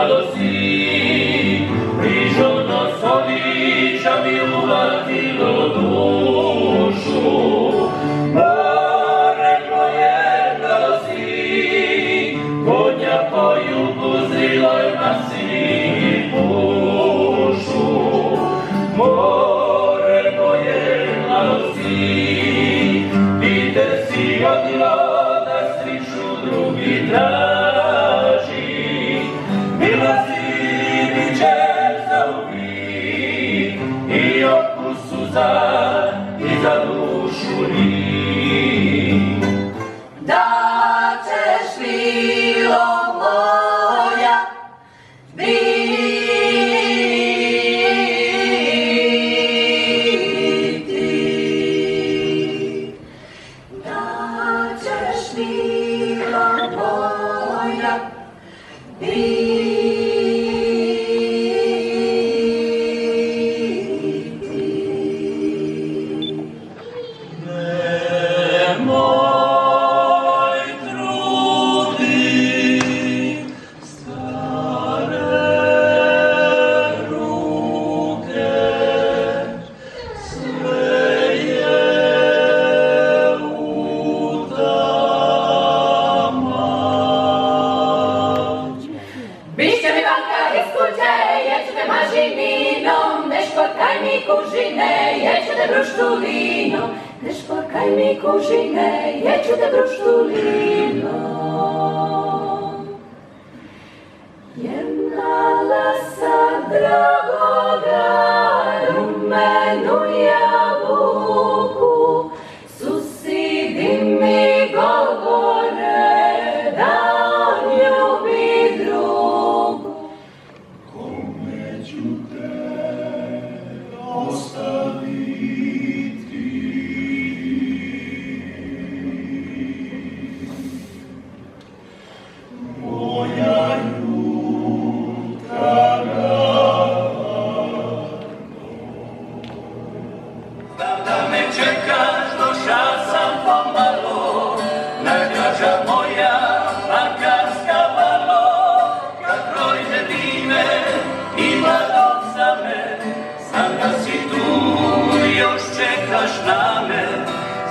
mladosti, prižno solića mi uvatilo dušu. More moje mladosti, konja poju uzriloj masi pušu. More moje mladosti, viter si odilo da striču drugi traži. Milosti bićem zauvijek i okus suza i za dušu njih. Da ćeš, milo moja, biti, da ćeš, milo moja, biti. Bišće mi vanka iz kuće, jeću te mažininom, ne šporkaj mi kužine, jeću te bruštulinom, ne šporkaj mi kužine, jeću te bruštulinom. Jemala sam dragoga rumenu jabuku, susidi mi govore da on ljubi drugu. Kome ću te ostaviti? Moja ljutka rano. Znam da me čekaš, došao sam pomalo, najdraža moja bankarska valo. Kad prođe vrijeme i mladog za me, znam da si tu i još čekaš na me.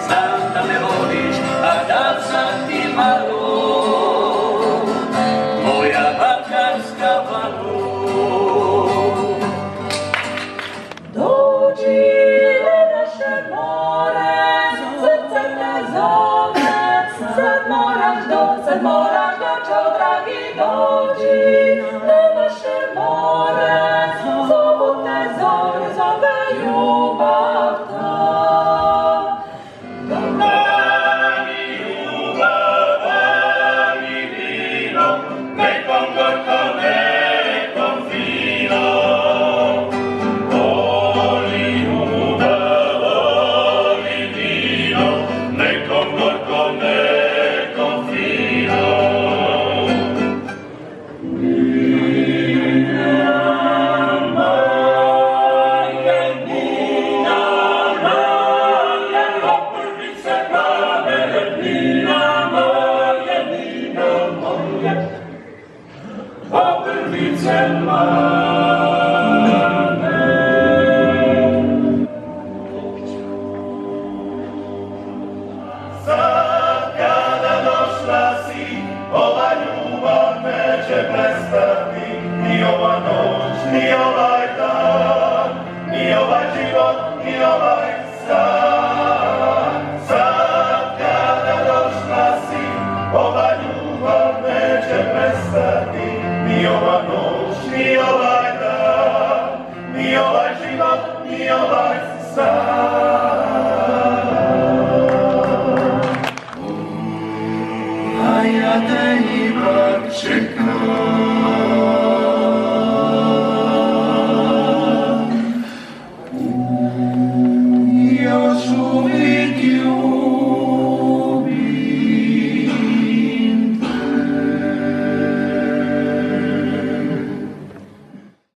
Znam da me voliš, a da sam ti malo, moja bankarska valo. Dođi na naše more, srce te zove, sad moraš doći, o dragi, dođi na naše more, zovu te zove, zove ljubav ta. Da mi ljubav, da mi vino, nekom gorko, nekom fino. Voli ljubav, voli vino, nekom gorko, nekom fino. Obrvice mlade. Sad kada došla si, ova ljubav neće prestati, ni ova noć, ni ovaj dan, ni ovaj život, ni ovaj san. Sad kada došla si, ova ljubav neće prestati, ni ova noć, ni ovaj dan, ni ovaj život, ni ovaj san. A ja te ljubim.